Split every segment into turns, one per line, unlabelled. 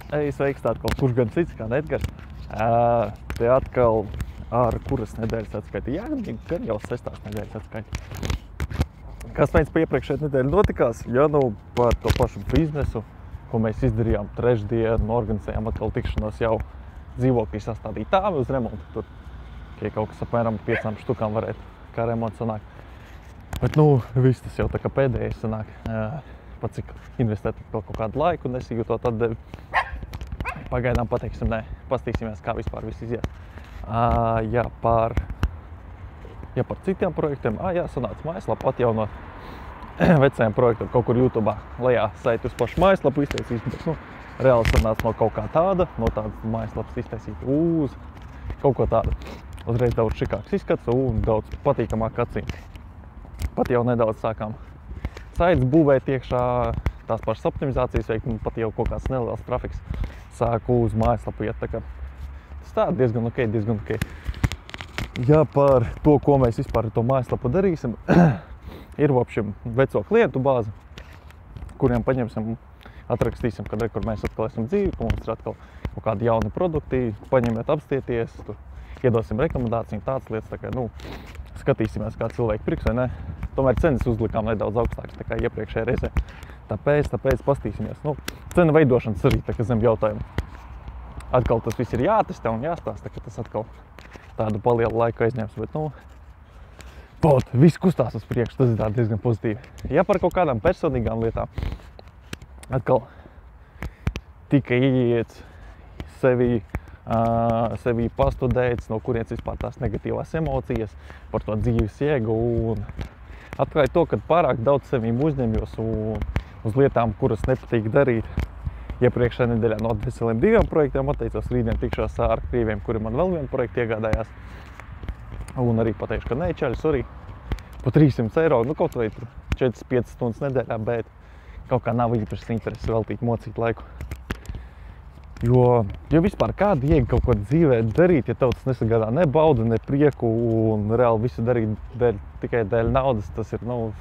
Ei, sveiks, tā atkal kurš gan cits, kā Edgars. Te atkal ar kuras nedēļas atskaiti. Jā, gan jau 6. nedēļas atskaiti. Kas mēs pa iepriekšējā nedēļa notikās? Ja nu par to pašu biznesu, ko mēs izdarījām trešdienu, organizējām atkal tikšanos jau dzīvoklī sastādītām uz remontu. Tur, ja kaut kas apmēram 5 štukām varētu, kā remonts sanāk. Bet nu, viss tas jau tā kā pēdējais sanāk. Pat cik investēt kaut kādu laiku, nesijūtot atdevi. Pagaidām pateiksim, nē, pastīsimies, kā vispār viss izies. Ja par citiem projektiem, sanāca mājaslapu atjaunot vecajiem projektiem kaut kur YouTube'ā lejā saiti uz pašu mājaslapu iztaisīt, bet nu, reāli sanāca no kaut kā tāda, no tādas mājaslapas iztaisīt uz kaut ko tādu. Uzreiz daudz šikāks izskats un daudz patīkamāk acīm. Pat jau nedaudz sākām saites būvēt iekšā, tās pašas optimizācijas veikt, un pat jau kaut kāds neliels trafiks sāku uz mājaslapu iet, tā kā tas tā diezgan ok. Ja par to, ko mēs vispār ar to mājaslapu darīsim, ir vopšim veco klientu bāzi, kuriem paņemsim, atrakstīsim, kad kur mēs atkal esam dzīvi, ka mums ir atkal kaut kādi jauni produkti, paņemiet, apstieties, tur iedosim rekomendāciju, tādas lietas, tā kā, nu, skatīsimies, kā cilvēki pirks vai ne. Tomēr cenas uzlikām nedaudz augstākas, tā kā iepriekšējā reizē. Tāpēc pastīsimies. Nu, cena veidošanas arī tā kā zem jautājumu. Atkal tas viss ir jātestē un jāstāsta, ka tas atkal tādu palielu laiku aizņems, bet nu, viss kustās uz priekšu, tas ir diezgan pozitīvi. Ja par kaut kādām personīgām lietām, atkal tika ieiets sevi pastudēts, no kurienes vispār tās negatīvās emocijas, par to dzīves jēgu un atklāja to, ka pārāk daudz sevīm uzņemjos un uz lietām, kuras nepatīk darīt. Iepriekšējā nedēļā no veseliem 2 projektiem atteicos, rītdien tikšos ar krieviem, kuri man vēl vienu projektu iegādājās. Un arī pateikšu, ka nē, čaļi, sorry, pa 300 eiro, nu kaut vai 4-5 stundas nedēļā, bet kaut kā nav īpašas intereses veltīt mocīt laiku. Jo vispār kāda jēga kaut ko dzīvē darīt, ja tev tas nesagādā ne baudu, ne prieku un reāli visu darīt tikai dēļ naudas, tas ir, nu,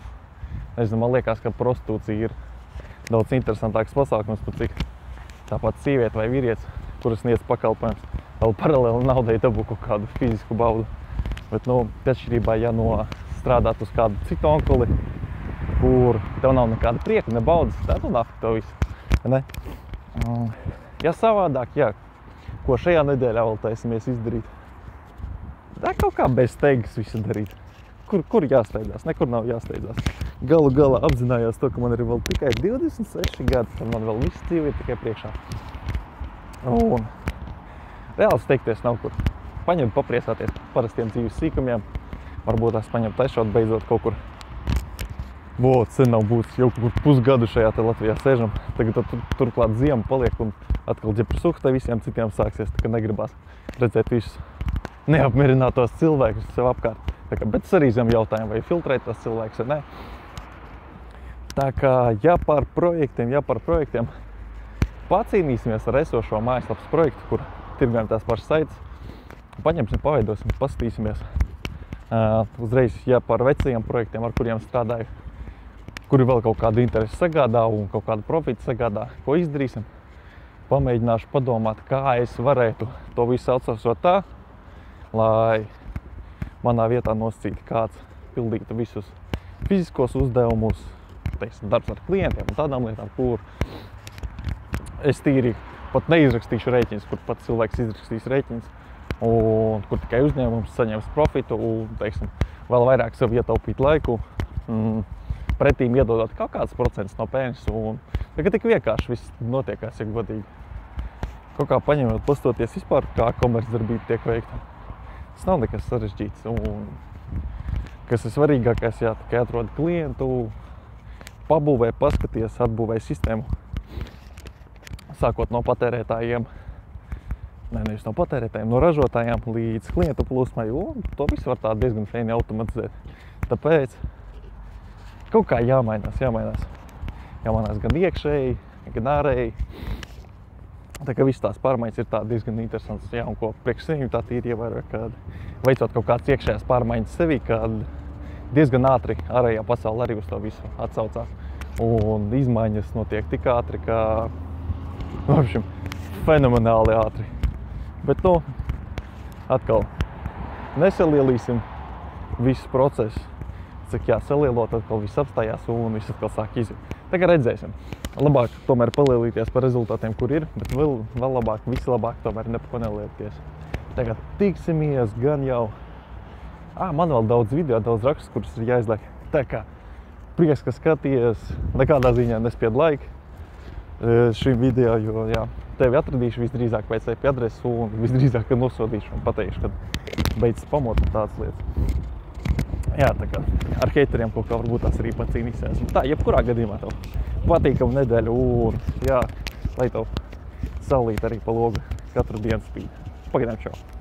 nezinu, man liekas, ka prostitūcija ir daudz interesantāks pasākums, pat cik tāpat sieviete vai vīrietis, kuras sniedz pakalpojums, vēl paralēli naudai dabū kaut kādu fizisku baudu. Bet, nu, atšķirībā, ja no strādāt uz kādu citu onkuli, kur tev nav nekāda prieka, ne baudas, tā tu nāk to visu, ne? Ja savādāk, ko šajā nedēļā vēl taisamies izdarīt, tā kaut kā bez steigas visu darīt. Kur jāsteidzās? Nekur nav jāsteidzās. Galu galā apzinājās to, ka man ir vēl tikai 26 gadi, un man vēl viss dzīve ir tikai priekšā. Un reāli steigties nav kur. Paņemt, papriecāties par parastiem dzīves sīkumiem. Varbūt tās paņemt taisot beidzot kaut kur. Sen nav būtis, jau kur pusgadu šajā te Latvijā sēžam. Tagad turklāt ziema paliek un atkal ģeprasukta visiem citiem sāksies, tā kā negribās redzēt visus neapmierinātos cilvēkus sev apkārt. Bet tas arī zem jautājumu, vai filtrēt tos cilvēkus vai ne. Tā kā, ja par projektiem pacīnīsimies ar esošo mājaslapas projektu, kur tirgojam tās pašas saites, paņemsim, paveidosim, pastīsimies. Uzreiz, ja par vecajiem projektiem, ar kuriem strādāju, kuri vēl kaut kādu interesi sagādā un kaut kādu profitu sagādā, ko izdarīsim, pamēģināšu padomāt, kā es varētu to visu outsourcot tā, lai manā vietā nosacītu kāds pildītu visus fiziskos uzdevumus, teiksim, darbs ar klientiem un tādām lietām, kur es tīri pat neizrakstīšu rēķins, kur pat cilvēks izrakstīs rēķins un kur tikai uzņēmums saņems profitu un, teiksim, vēl vairāk sev ietaupīt laiku, pretīm iedodot kaut kāds procents no peļņas un tagad tik vienkārši viss notiekās, ja godīgi. Kaut kā paņemot, pastoties vispār, kā komercdarbība tiek veikta. Tas nav nekas sarežģīts un kas ir svarīgākais, tikai atrod klientu, pabūvē, paskaties, atbūvē sistēmu, sākot no patērētājiem, nevis no patērētājiem, no ražotājiem līdz klientu plūsmai, un to visu var tā diezgan feini automatizēt. Tāpēc kaut kā jāmainās gan iekšēji, gan ārēji. Tā kā viss tās pārmaiņas ir tā diezgan interesants, un ko priekš sevi tā tīri ievēroju, kad veicot kaut kādas iekšējās pārmaiņas sevī, kad diezgan ātri ārējā pasaule arī uz to visu atsaucās. Un izmaiņas notiek tik ātri, ka fenomenāli ātri. Bet, nu, atkal nesalielīsim visu procesu. Cik salielot, atkal viss apstājās un viss atkal sāk iziet. Tagad redzēsim. Labāk tomēr palielīties par rezultātiem, kur ir, bet vēl labāk, vislabāk tomēr ne par ko nelielīties. Tagad tiksimies gan jau. Man vēl daudz video, daudz rakstus, kurus ir jāizliek. Tā kā prieks, ka skaties, nekādā ziņā nespied laiku šim video, jo tevi atradīšu visdrīzāk pēc IP adreses un visdrīzāk, kad nosodīšu un pateikšu, kad beidz spamot un tādas lietas. Tā kā ar hateriem kaut kā varbūt tās arī pacīnīsies. Tā, jebkurā gadījumā tev patīkam nedēļu un lai tev saulīt arī pa logu katru dienu spīd. Pagaidām čau!